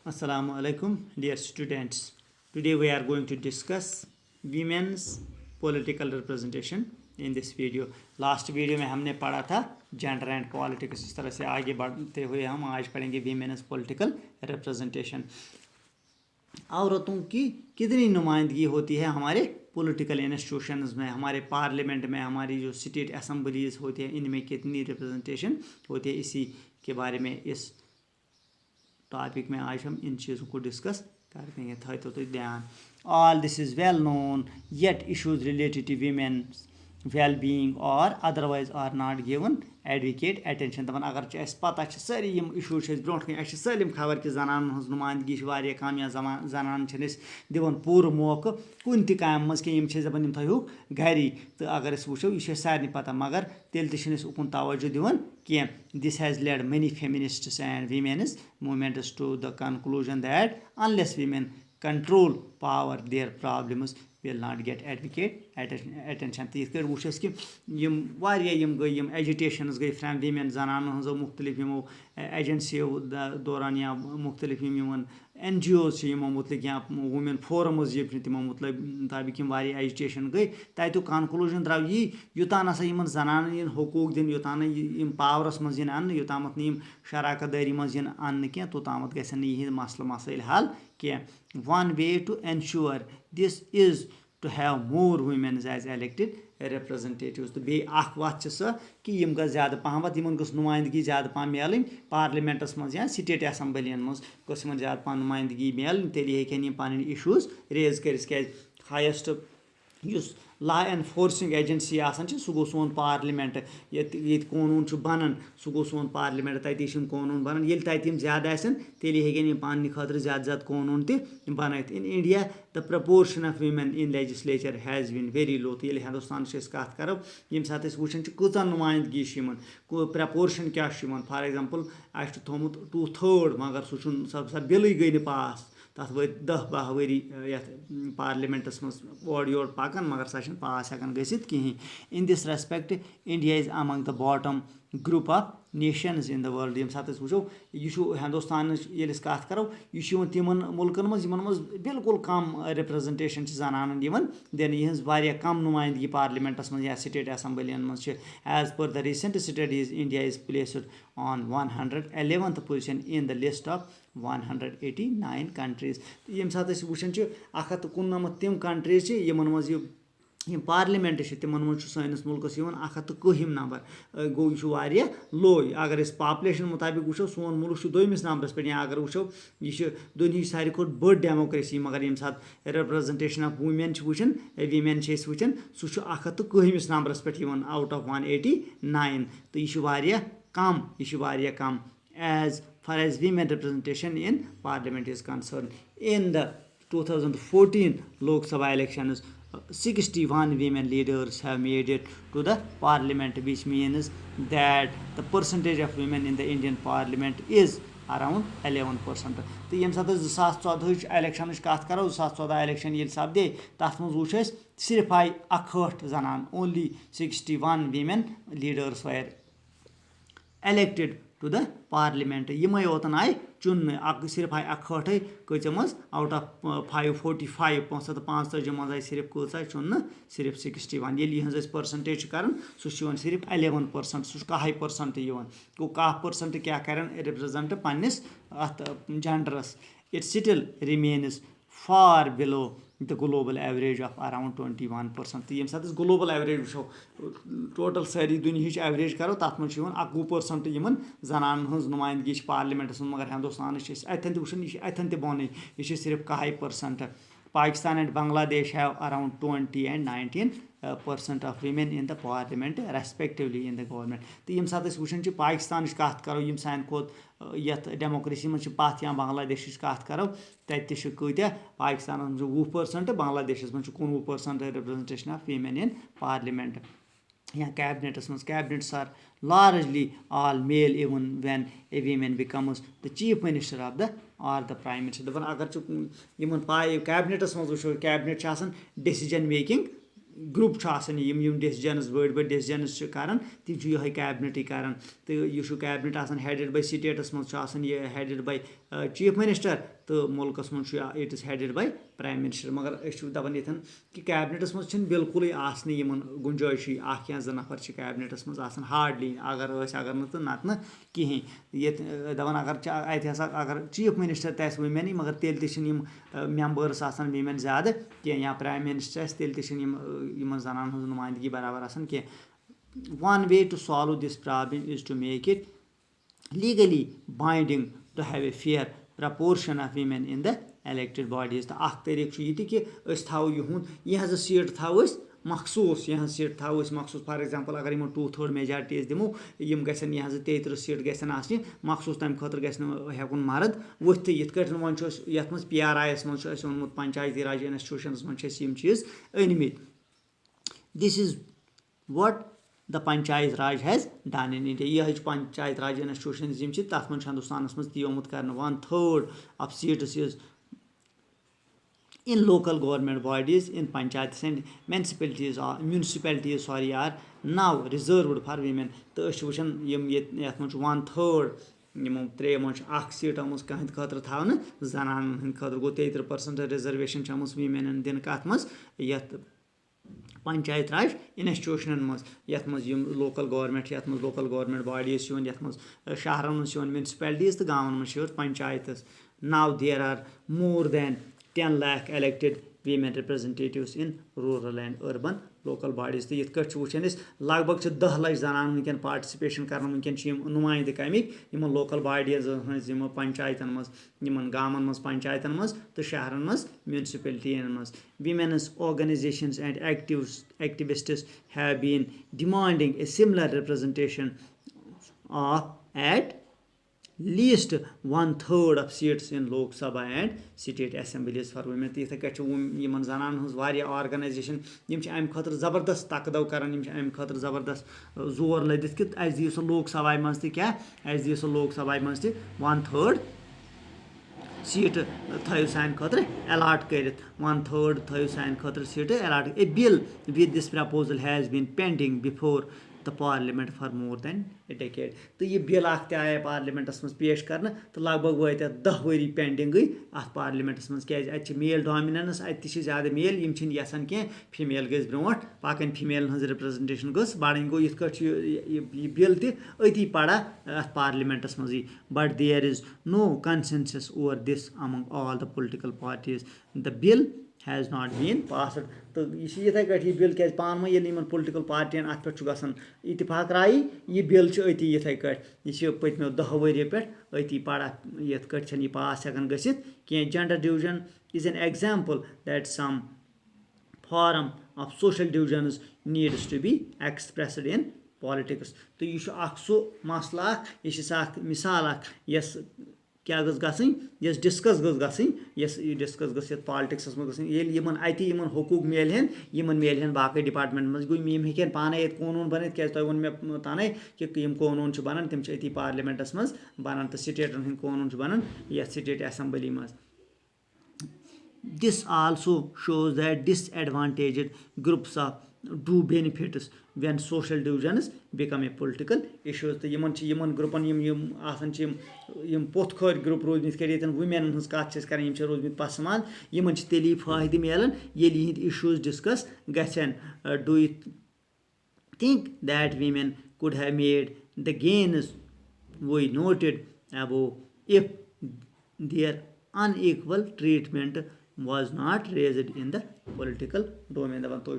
Assalamu alaikum, dear students. Today we are going to discuss women's political representation in this video. Last video में हमने पढ़ा था gender and politics. इस तरह से आगे बढ़ते हुए हम आज पढ़ेंगे women's political representation. औरतों की कितनी नुमाइंदगी होती है हमारे पॉलिटिकल इंस्टीट्यूशंस में, हमारे पार्लियामेंट में, हमारी जो स्टेट असम्बलीज होती हैं इनमें कितनी रिप्रेजेंटेशन होती है, इसी के बारे में इस टॉपिक में आज हम इन चीज़ों को डिस्कस करते हैं. था तो ध्यान. All this is well known yet issues related to women well being और otherwise are not given adequate attention. दपान अगर पता सारी इशूज ब्रोट कन सलम खबर कि जनान हज नुमाइंदगी कम या जनान दिवान पूर मौका कुन त काम मज कि दपान थोक घरी. तो अगर वो यह सारे पता मगर तेल उकुन तवज्जो दिवान कह. This has led many feminists and women's movements to the conclusion that unless women control power their problems will not get advocate attention. तो ये वुस कि गई एजुटेशनस गई फ्रैम वीमेन जनान हजो मुख्तलिफ यमो एजेंसियों दौरान या मुख्तलिफ NGOs मुतलिक या वुमेन फोरम्स तमो मुताबिक एजुटेशन गई तक कंक्लूजन द्राव यी यूता ना जनान इन हकूक दिन यूता ना पावरस मज इन यूतामत नीम शराकत दारी मज अन्न कह तोतामत गसन यह मसल मसाइल हल कह. One way to ensure this is to have more women as elected representatives. तो बे वत सह कि ज़्यादा पहम गस नुमाइंदगी ज़्यादा पहम मिलन पार्लियामेंटस मज या स्टेट असम्बलियन मज गस ज़्यादा पहम नुमाइंदगी मिलन. तेल हेकन पन इशूज रेज कर हाइस्ट लॉ एनफोर्सिंग एजेंसी सह गो सोन पार्लियामेंट ये कानून बनान सह गो सोन पार्लियामेंट तम कानून बनान ये तम ज़्यादा तेल हेकन पान खतर ज़्यादा कानून तन. In India the proportion of women in legislature has been very low. तो ये हिंदुस्तान कत करो ये सात वुचान कूच नुमाइंदगी प्रपोर्शन क्या फॉर एग्जाम्पल थोमुत 2/3 मगर सह बिल गई पास तथ वो 10-12 वरी ये पार्लियामेंटस मज ओर योर पकान मगर सह पास हेकान गसित कहीं. In this respect India is among the bottom group of Nations in the world. ये सात वो यह हिंदुस्तान कत करो यह तिमन मुल्कन मज बिल्कुल कम रिप्रेजेंटेशन जनान दिन यह कम नुमाइंदगी पार्लियामेंटस मज या स्टेट असम्बलियन मज. As per the recent studies India is placed on 111th position in the list of 189 countries. ये सात वुचान 199 तम कंट्रीज मज यम पार्लियामेंट तमन मज सैनिस मुल्कस 101 नंबर गो यह लो. अगर पॉपुलेशन मुताबिक वो सोन मुल्क 2th नंबरस पे या अगर वो यह दुनिया सारे खोट बड़ डेमोक्रेसी मगर ये सात रिप्रेजेंटेशन ऑफ वुमेन वुचान वीमेन वुचान सह 101 नंबरस पे आउट ऑफ 189. तो यह कम as far as women representation in parliament is concerned. In the 2014 Lok Sabha elections, 61 women leaders have made it to the parliament, which means that the percentage of women in the Indian parliament is around 11%. तो ये सात 2014 election कत करो 2014 election ये सपदे तथ मज वो सिर्फ आई 68 जनान only 61 women leaders were elected to the parliament. यमे योतन आय चुन सिर्फ आय 68 कच मज आउट ऑफ 545 545 मज आय सिर्फ कच आय चुन सिर्फ 61. ये हज परसेंटेज कर सह सिर्फ 11%. सह 10% गो 10% क्या कर रिप्रेजेंट पन्निस अत जेंडरस. It still remains far below the global average of around 21%. तो ये सात ग्लोबल एवरेज वो टोटल सारी दुनिया एवरेज करो तथ मज 21% जनान हज नुमाइंदगी पार्लियामेंटस मगर हिंदुस्तान अथन तुन यह अथन बोन यह सिर्फ 1%. Pakistan and Bangladesh have around 20 and 19% of women in the parliament respectively in the government. तो ये सात वुचान पाकिस्तान कत करो यम सान खोत यथ डेमोक्रेसी मज पथ या बांग्लादेश कत करो तत कत्या पाकिस्तान मज 20% बांग्लादेश मज 19% representation of women in parliament. या कैबिनेटस मज cabinets are largely all male even when a woman becomes the chief minister of the or the prime minister. दपान अगर इन पाए कैबिनेटस मज वो cabinet decision making group decisions बड़ डिसीजनस करान तम ये कैबिनेट करान तो यह कैबिनेट आसान हेडेड बाय स्टेटस मज यह हेडेड बाय चीफ मिनिस्टर तो मुल्कस मज it is headed by prime minister मगर दपान यथन कि कैबिनेटस मज बिल्कुल गुंजाइश या ज नफर कैबिनेटस मज हार्डली अगर नत कहें ये दपान अगर चीफ मिनिस्टर तह वुमेन मगर तेल मेंबर्स वीमेन ज्यादा कह या प्राइम मिनिस्टर तेल जनान हज नुमाइंदगी बराबर कह one way to solve this problem is to make it legally binding to have a fair proportion of women in the elected bodies तो अख तरीक़ यह कि थो यह सीट थो मखसूस यह सीट थो मखसूस फॉर एग्जांपल अगर 2/3 मेजॉरिटी दिमो यम गसन यह 33 सीट गसन आसनी मखसूस तम खतर हेकुन मर्द वथ ये वन यथ मज PRI's मज ओनमुत पंचायती राज इंस्टीट्यूशंस मज चीज अनमित this is what the panchayat Raj has done in India यह पंचायत राज इंस्टीट्यूशन तथ मन हिंदुस्तान मज आमुत कर 1/3 of seats is in local government bodies in panchayat and municipalities are now reserved for women तो वुचान ये 1/3 त्रे मज सीट आम कह खतर थवन जनान हंद खतर गो 33% रिजर्वेशन वीमेन दिन कत मज पंचायत राज इंस्टीट्यूशन मज यथ मज लोकल गवर्नमेंट बॉडीज यथ मज शहरन मज म्यूनसिपैलिटीज तो गाँवन मज panchayat now there are more than 10 lakh elected women representatives in rural and urban local bodies तो ये वुचान लगभग 10 लाख जनान वनकन पार्टिसिपेशन कर वनकन नुमाइंद कमिक लोकल बॉडीज पंचायतन मज गामन मज पंचायतन मज तो शहरन मज म्यूनसिपैलिटीन मज women's organizations and activists have been demanding a similar representation of at least 1/3 of seats in Lok Sabha and state assemblies for women तो ये जनान हज ऑर्गनाइजेशन अम खतर ज़बरदस्त तकदव करान अम खतर ज़बरदस्त जोर लदित कि अस दियो सो लोक सभा मज क्या अस दियो सो लोक सभा मज 1/3 सीट थो सान खतर अलॉट कर 1/3 थो सान खतर seat allot a bill with this proposal has been pending before the parliament for more than a decade तो यह बिल आए पार्लियामेंटस मज पेश कर तो लगभग वत 10 वरी पेंडिंग गई अत पार्लियामेंटस मज क्या अत मेल डोमिनेंस अत ज़्यादा मेल यसान कह फीमेल गई ब्रो पकन फीमेल हज रिप्रेजेंटेशन गई बढ़न गो यह बिल तती पड़ा अत पार्लियामेंटस मज but there is no consensus over this among all the political parties the bill has not been passed तो यह इथे कह बिल क्या पान वन पॉलिटिकल पार्टियन अत पे इतफाक राय यह बिल अति इथे कह यह पत्मो 10 वरियो पे अति पड़ा ये यह पास हेकान गसित कह gender division is an example that some form of social divisions needs to be expressed in politics तो यह सो मसला यह मिसाल यस क्या गस डिस्कस डिस्कस गस पॉलिटिक्स मज हकूक मेलहन बाकी डिपार्टमेंट मज हेन पाने कानून बन क्या तुम वो मे तान कि कानून बनान तम अति पार्लियामेंटस मज बनान तो स्टेटन हंद कानून बनान ये स्टेट असेंबली मज this also shows that disadvantaged groups of do benefits when social divisions become a political issues तो यमन ग्रुपन पोथ खर ग्रुप रोजमत कर वुमेन हज कत कर रोजमत पसमान यमन तेली फायदे मिलान ये इहद इश्यूज डिस्कस गन do you think that women could have made the gains we noted above if their unequal treatment was not raised in the political domain दपान तो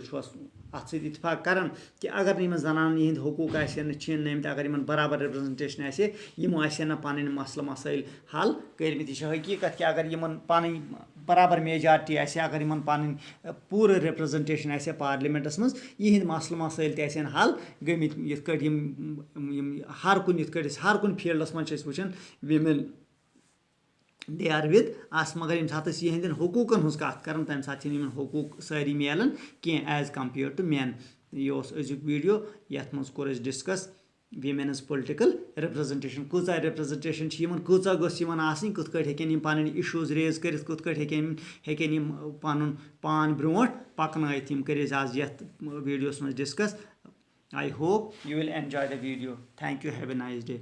अत इतफाक कर कि अगर इन जनान यह हकूक छीन नमत अगर इन बराबर रिप्रेजेंटेशन आम पन मसल मसाइल हल कर्मित यह हकीकत कि अगर इन पन बराबर मेजॉरिटी अगर इन पन पूरा रिप्रेजेंटेशन पार्लियामेंटस मज यह मसल मसाइल तन हल गमित हर कुन फील्डस मज वुचान women they are with us मगर ये सात यहद हकूकन हज कत कर तम सात हकूक सारी मिलान कह एज कम्पेयर टू मैन यह अजुक वीडियो ये मज core discuss women's political representation kۭژاہ representation چھِ یِمن کۭژاہ گٔژھ یِمن آسٕنۍ کِتھ کٲٹھۍ ہیٚکن یِم پَنٕنۍ issues raise کٔرِتھ کِتھ کٲٹھۍ ہیٚکن یِم پَنُن پان برونٛٹھ پَکنٲیِتھ یِم کٔرۍ أسۍ آز یَتھ ویٖڈیوَس منٛز discuss I hope you will enjoy the video. Thank you. Have a nice day.